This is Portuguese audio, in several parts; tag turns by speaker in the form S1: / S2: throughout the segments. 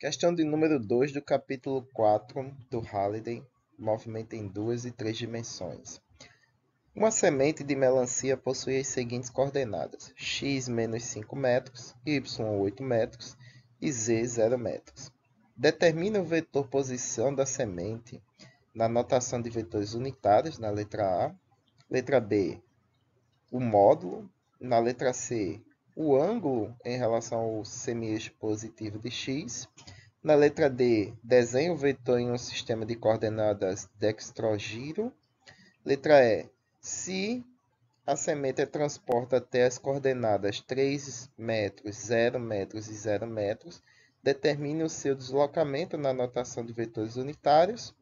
S1: Questão de número 2 do capítulo 4 do Halliday, movimento em duas e três dimensões. Uma semente de melancia possui as seguintes coordenadas: x menos 5 metros, y 8 metros e z 0 metros. Determine o vetor posição da semente na notação de vetores unitários, na letra A. Letra B, o módulo. Na letra C, o ângulo em relação ao semi-eixo positivo de x. Na letra D, desenhe o vetor em um sistema de coordenadas dextrogiro. Letra E, se a semente é transporta até as coordenadas 3 metros, 0 metros e 0 metros, determine o seu deslocamento na notação de vetores unitários.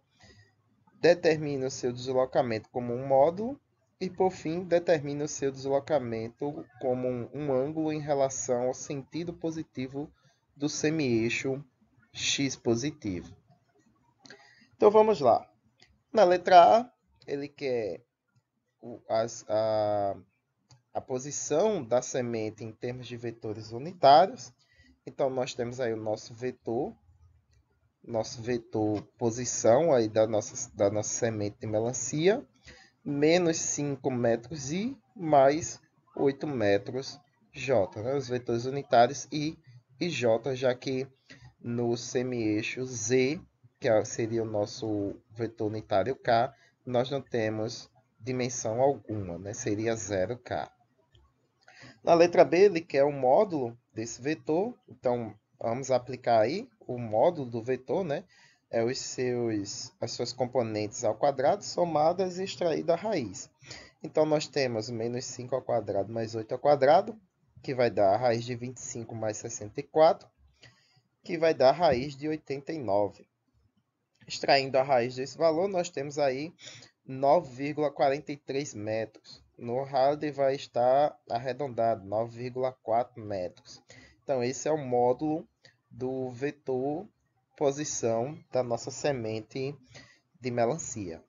S1: Determine o seu deslocamento como um módulo. E, por fim, determine o seu deslocamento como um ângulo em relação ao sentido positivo do semi-eixo x positivo. Então vamos lá. Na letra A, ele quer a posição da semente em termos de vetores unitários. Então nós temos aí o nosso vetor posição aí da nossa semente de melancia, menos 5 metros I mais 8 metros J, né? Os vetores unitários I e J, já que no semi-eixo Z, que seria o nosso vetor unitário K, nós não temos dimensão alguma, né? Seria 0K. Na letra B, ele quer o módulo desse vetor, então vamos aplicar aí o módulo do vetor, né? As suas componentes ao quadrado somadas e extraída a raiz. Então, nós temos menos 5 ao quadrado mais 8 ao quadrado, que vai dar a raiz de 25 mais 64, que vai dar a raiz de 89. Extraindo a raiz desse valor, nós temos aí 9,43 metros. No Halliday vai estar arredondado, 9,4 metros. Então, esse é o módulo do vetor posição da nossa semente de melancia.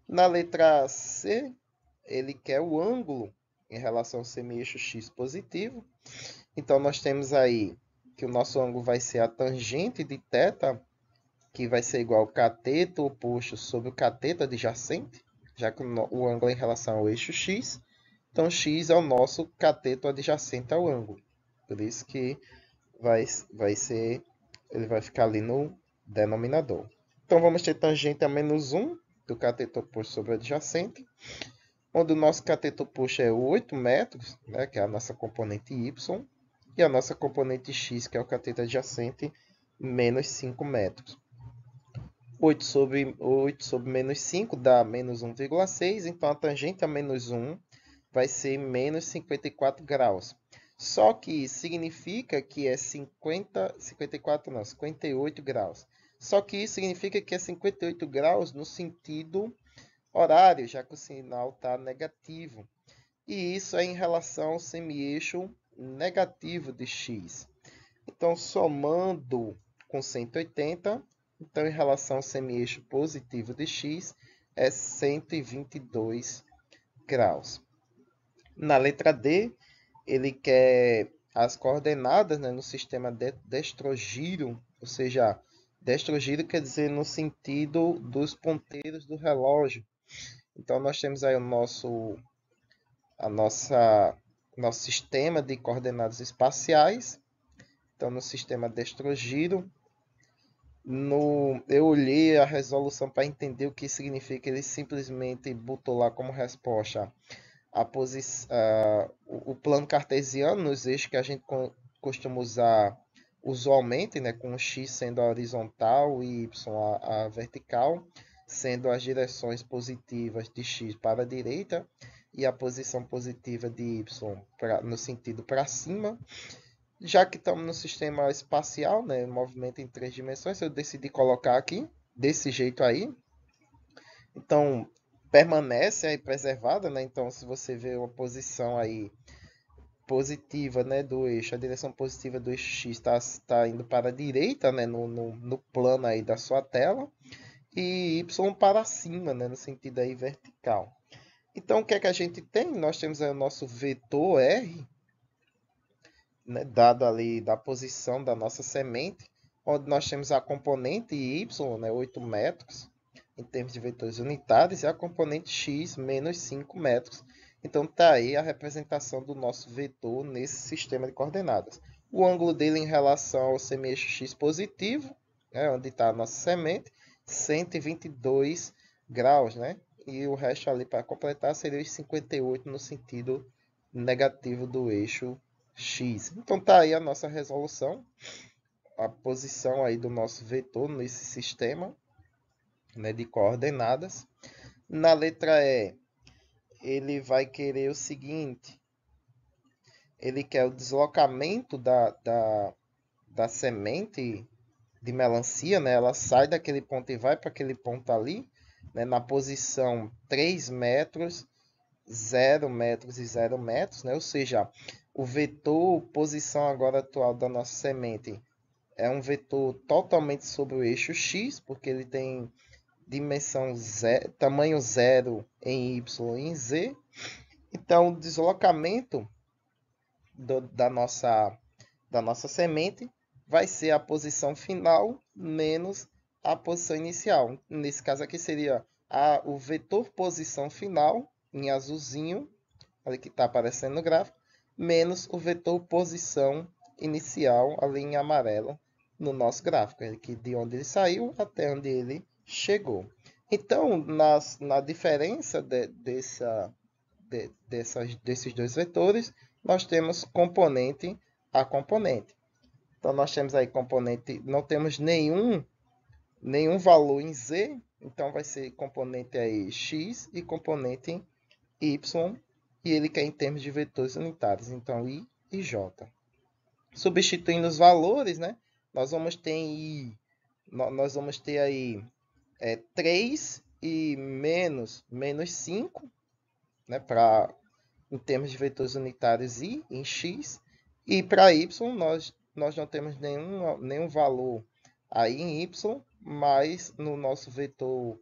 S1: Na letra C, ele quer o ângulo em relação ao semi-eixo x positivo. Então, nós temos aí que o nosso ângulo vai ser a tangente de θ, que vai ser igual ao cateto oposto sobre o cateto adjacente, já que o ângulo é em relação ao eixo x. Então, x é o nosso cateto adjacente ao ângulo. Por isso que ele vai ficar ali no denominador. Então, vamos ter tangente a menos 1 do cateto oposto sobre o adjacente, onde o nosso cateto oposto é 8 metros, né, que é a nossa componente y, e a nossa componente x, que é o cateto adjacente, menos 5 metros. 8 sobre menos 5 dá menos 1,6, então a tangente a menos 1 vai ser menos 54 graus. Só que isso significa que é 58 graus. Só que isso significa que é 58 graus no sentido horário, já que o sinal está negativo. E isso é em relação ao semi-eixo negativo de x. Então, somando com 180, então, em relação ao semi-eixo positivo de x, é 122 graus. Na letra D, ele quer as coordenadas, né, no sistema destrogiro, ou seja, destrogiro quer dizer no sentido dos ponteiros do relógio. Então, nós temos aí nosso sistema de coordenadas espaciais. Então, no sistema destrogiro, eu olhei a resolução para entender o que significa. Ele simplesmente botou lá como resposta o plano cartesiano nos eixos que a gente costuma usar usualmente, né, com o x sendo a horizontal e y a vertical, sendo as direções positivas de x para a direita e a posição positiva de y no sentido para cima. Já que estamos no sistema espacial, né, movimento em três dimensões, eu decidi colocar aqui desse jeito aí. Então, permanece aí preservada, né? Então, se você vê uma posição aí positiva, né, do eixo, a direção positiva do eixo x está indo para a direita, né, no plano aí da sua tela, e y para cima, né, no sentido aí vertical. Então, o que é que a gente tem? Nós temos aí o nosso vetor R, né, dado ali da posição da nossa semente. onde nós temos a componente y, né, 8 metros, em termos de vetores unitários, e a componente x, menos 5 metros. Então, está aí a representação do nosso vetor nesse sistema de coordenadas. O ângulo dele em relação ao semi-eixo x positivo, né, onde está a nossa semente, 122 graus, né? E o resto ali para completar seria os 58 no sentido negativo do eixo x. Então, está aí a nossa resolução, a posição aí do nosso vetor nesse sistema, né, de coordenadas. Na letra E, ele vai querer o seguinte: ele quer o deslocamento da semente de melancia, né? Ela sai daquele ponto e vai para aquele ponto ali, né? Na posição 3 metros, 0 metros e 0 metros, né? Ou seja, o vetor posição agora atual da nossa semente é um vetor totalmente sobre o eixo x, porque ele tem dimensão zero, tamanho 0 em y e em z. Então, o deslocamento da nossa semente vai ser a posição final menos a posição inicial. Nesse caso aqui seria o vetor posição final, em azulzinho, ali que está aparecendo no gráfico, menos o vetor posição inicial, ali em amarelo, no nosso gráfico, que de onde ele saiu até onde ele chegou. Então, na diferença desses dois vetores, nós temos componente a componente. Então, nós temos aí componente, não temos nenhum valor em z, então vai ser componente aí x e componente y, e ele quer em termos de vetores unitários, então i e j. Substituindo os valores, né, nós vamos ter aí 3 e menos 5, né, em termos de vetores unitários i em x, e para y nós não temos nenhum valor aí em y, mas no nosso vetor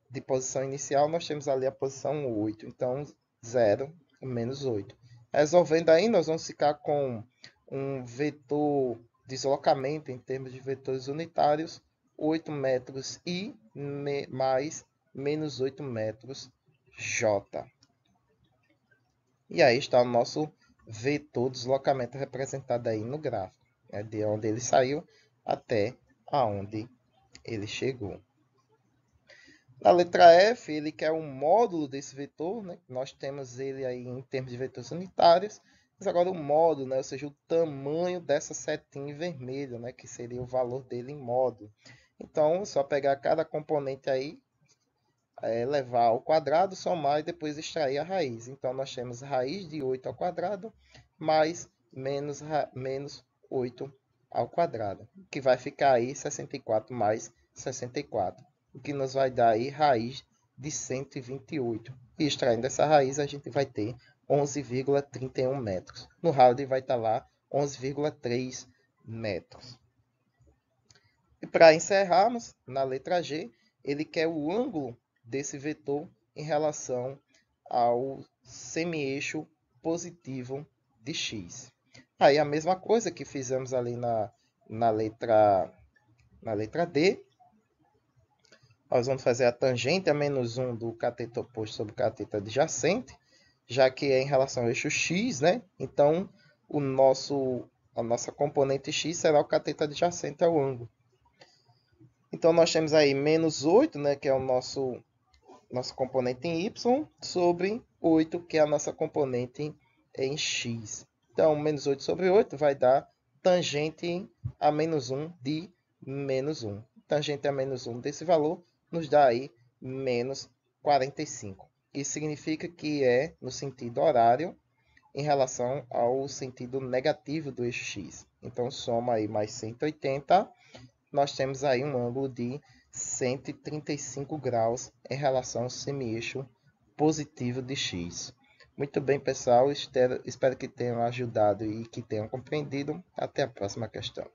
S1: de posição inicial nós temos ali a posição 8, então 0 e menos 8. Resolvendo aí, nós vamos ficar com um vetor deslocamento em termos de vetores unitários, 8 metros i mais menos 8 metros j. E aí está o nosso vetor deslocamento representado aí no gráfico, né, de onde ele saiu até aonde ele chegou. Na letra F, ele quer um módulo desse vetor, né? Nós temos ele aí em termos de vetores unitários, mas agora o módulo, né? Ou seja, o tamanho dessa setinha em vermelho, né? Que seria o valor dele em módulo. Então, é só pegar cada componente aí, levar ao quadrado, somar e depois extrair a raiz. Então, nós temos raiz de 8 ao quadrado mais menos 8 ao quadrado, que vai ficar aí 64 mais 64, o que nos vai dar aí raiz de 128. E extraindo essa raiz, a gente vai ter 11,31 metros. No Halliday vai estar lá 11,3 metros. E para encerrarmos, na letra G, ele quer o ângulo desse vetor em relação ao semi-eixo positivo de x. Aí a mesma coisa que fizemos ali na letra D. Nós vamos fazer a tangente a menos 1 do cateto oposto sobre o cateto adjacente, já que é em relação ao eixo x, né? Então, a nossa componente x será o cateto adjacente ao ângulo. Então, nós temos aí menos 8, né, que é o nosso componente em y, sobre 8, que é a nossa componente em x. Então, menos 8 sobre 8 vai dar tangente a menos 1 de menos 1. Tangente a menos 1 desse valor nos dá aí menos 45. Isso significa que é no sentido horário em relação ao sentido negativo do eixo x. Então, soma aí mais 180, nós temos aí um ângulo de 135 graus em relação ao semi-eixo positivo de x. Muito bem, pessoal. Espero que tenham ajudado e que tenham compreendido. Até a próxima questão.